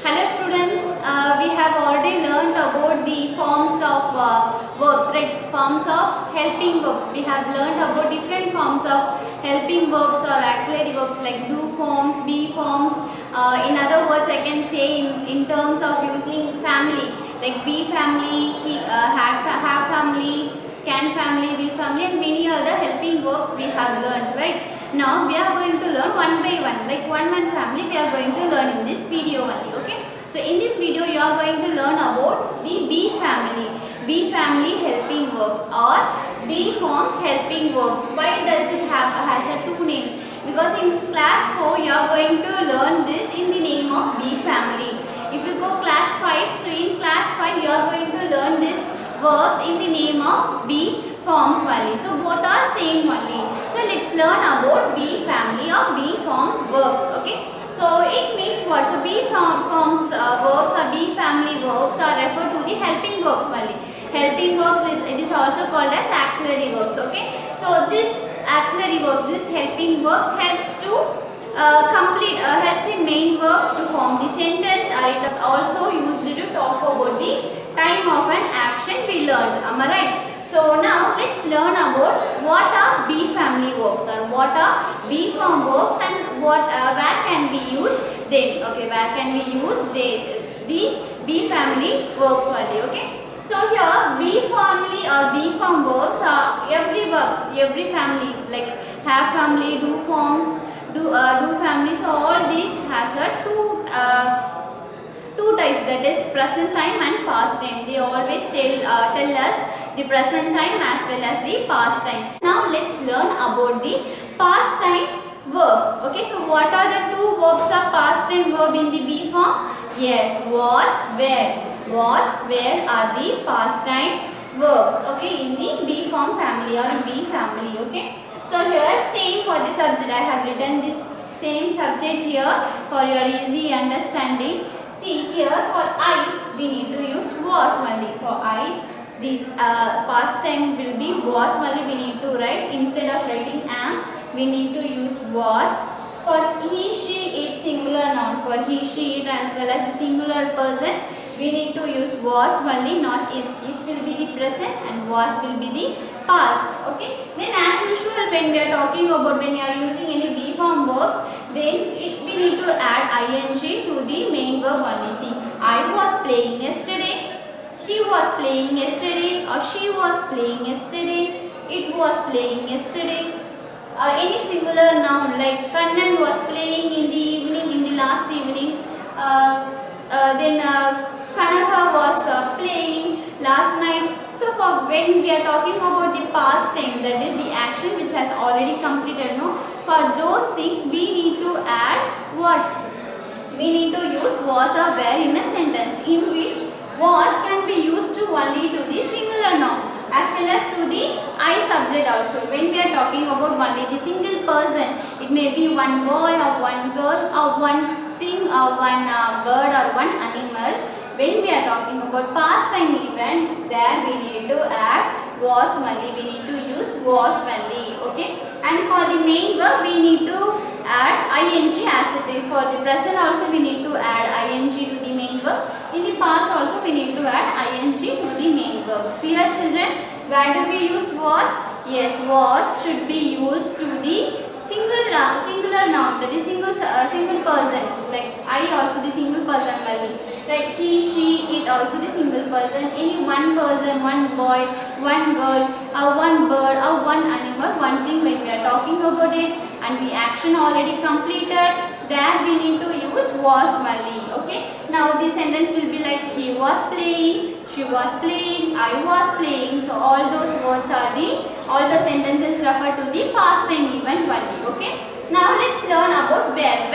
Hello students, we have already learned about the forms of verbs, right? Forms of helping verbs. We have learned about different forms of helping verbs or auxiliary verbs like do forms, be forms. In other words, I can say in terms of using family, like be family, have family, can family, will family, and many other helping verbs we have learned, right? Now we are going to learn one by one, like one family we are going to learn in this video only, okay? So in this video you are going to learn about the be family. Be family helping verbs or be form helping verbs. Why does it has a two name? Because in class 4 you are going to learn this in the name of be family. If you go class 5, so in class 5 you are going to learn this verbs in the name of be forms only. So both are same only. So let's learn about be family or be form verbs. Okay. So it means what? So be forms verbs or be family verbs are referred to the helping verbs only. Helping verbs it is also called as auxiliary verbs. Okay. So this auxiliary verbs, this helping verbs helps to helps the main verb to form the sentence, or it is also used to talk about the time of an action we learned. Am I right? So now let's learn about what are be family verbs or what are be form verbs and what where can we use them. Okay, where can we use these be family verbs only. Okay. So here be family or be form verbs are every family like have family, do forms, do family. So all these has a two types, that is present time and past time. They always tell us the present time as well as the past time. Now let's learn about the past time verbs. Okay, so what are the two verbs of past time verb in the be form? Yes, was, were. Was, were are the past time verbs. Okay, in the be form family or be family. Okay, so here same for the subject. I have written this same subject here for your easy understanding. See here for I we need to use was only. For I this past time will be was only we need to write. Instead of writing am we need to use was. For he, she, it singular noun. For he, she, it as well as the singular person we need to use was only, not is. Is will be the present and was will be the past. Okay. Then as usual when we are talking about, when you are using any be form verbs, then we need to add ing to the main verb only. See, I was playing yesterday, he was playing yesterday, or she was playing yesterday, it was playing yesterday. Or any singular noun like Kannan was playing in the evening, in the last evening. Then Kanaka was playing last night. So for when we are talking about the past time, that is the action which has already completed, no? For those things we need to add what? We need to use was or were in a sentence, in which was can be used to only to the singular noun as well as to the I subject also. When we are talking about only the single person, it may be one boy or one girl or one thing or one bird or one animal. When we are talking about past time event, there we need to add was only. We need to use was only. Okay. And for the main verb, we need to add ing as it is. For the present also, we need to add ing to the main verb. In the past also, we need to add ing to the main verb. Clear, children? Where do we use was? Yes, was should be used to the singular noun, that is single persons, like I also the single person only, right? He, she, it also the single person. Any one person, one boy, one girl, or one bird, or one animal, one thing. When we are talking about it and the action already completed, there we need to use was only. Okay. Now the sentence will be like he was playing, she was playing, I was playing. So all those words are all the sentences refer to the past time event only. Okay. Now let's learn about where.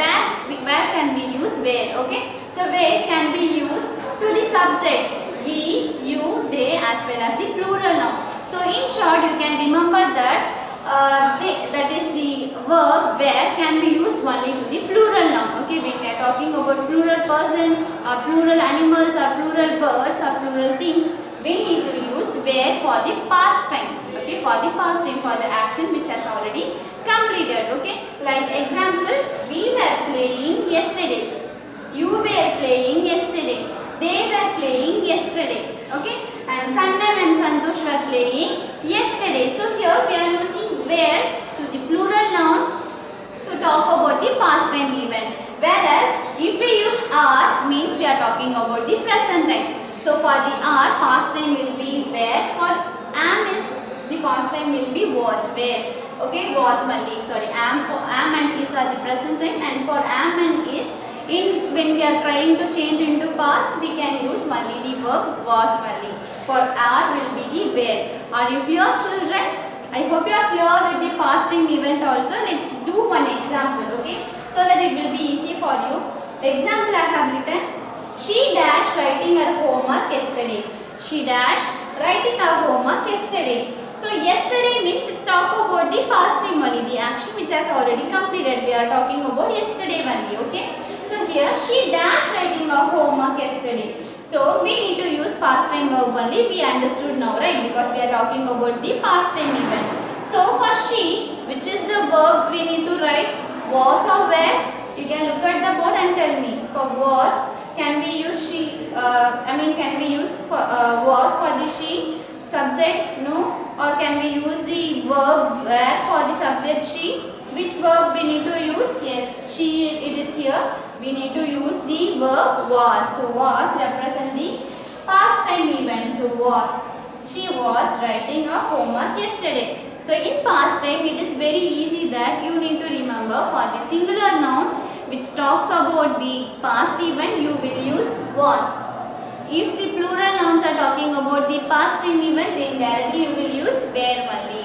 Where can we use where? Okay. So where can be used to the subject we, you, they as well as the plural noun. So in short you can remember that that is the verb where can be used only to the plural noun. Okay, when we are talking about plural person or plural animals or plural birds or plural things, we need to use where for the past time. Okay, for the past time, for the action which has already completed. Okay, like example, we were playing yesterday. You were playing yesterday. Okay, and Kannan and Santosh were playing yesterday. So here we are using where to the plural noun to talk about the past time event. Whereas if we use are means we are talking about the present time. So for the are, past time will be where. For am is the past time will be was, where. Okay, was only. Sorry, am and is are the present time, and for am and is, in when we are trying to change into past, we can use only the verb was only. For are will be the where. Are you clear, children? I hope you are clear with the past time event also. Let's do one example, okay, so that it will be easy for you. The example I have written, she dash writing her homework yesterday. She dash writing her homework yesterday. So yesterday means talk about the past time only, the action which has already completed. We are talking about yesterday only, okay. So here she dash writing her homework yesterday. So we need to use past time verb only. We understood now, right? Because we are talking about the past time event. So for she, which is the verb, we need to write was or where. You can look at the board and tell me. For was, can we use she? Can we use for, was for the she? Subject, no. Or can we use the verb where for the subject she? Which verb we need to use? Yes, she, it is here. We need to use the verb was. So was represent the past time event. So was. She was writing her homework yesterday. So in past time it is very easy that you need to remember for the singular noun which talks about the past event, you will use was. If the plural nouns are talking about the past time event, then directly you will use were only.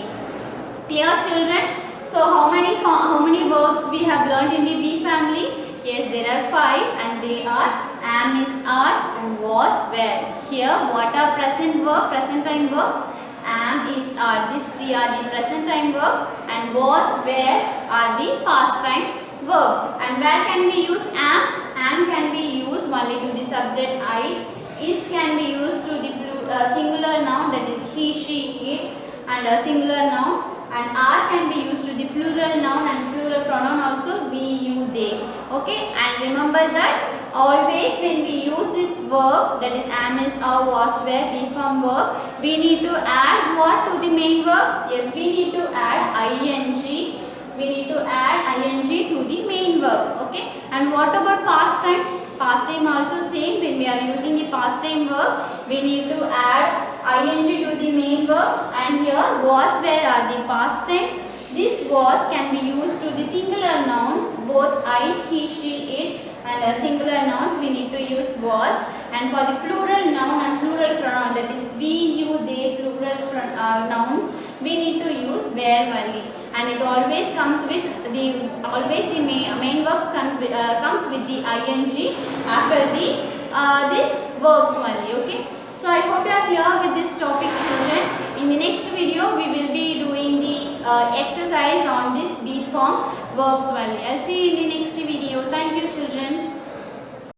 Clear, children? So how many verbs we have learned in the be family? Yes, there are 5 and they are am, is, are and was, were. Here what are present verb, present time verb? Am, is, are. These 3 are the present time verb and was, were are the past time verb. And where can we use am? Am can be used only to the subject I. Is can be used to the singular noun, that is he, she, it, and a singular noun. And are can be used to the plural noun and plural pronoun also, we, you, they. Okay, and remember that always when we use this verb, that is am, is, are, was, were, be from verb, we need to add what to the main verb? Yes, we need to add ing. We need to add ing to the main verb. Okay, and what about past time? Past time also same. When we are using the past time verb, we need to add ing to the main verb, and here was, were are the past time. This was can be used to the singular nouns, both I, he, she, it, and singular nouns we need to use was. And for the plural noun and plural pronoun, that is we, you, they, plural nouns, we need to use were only. And it always comes with the main verb comes with the ing after the this verbs only. Okay. So I hope you are clear with this topic, children. In the next video, we will be doing the exercise on this be form verbs only. I'll see you in the next video. Thank you, children.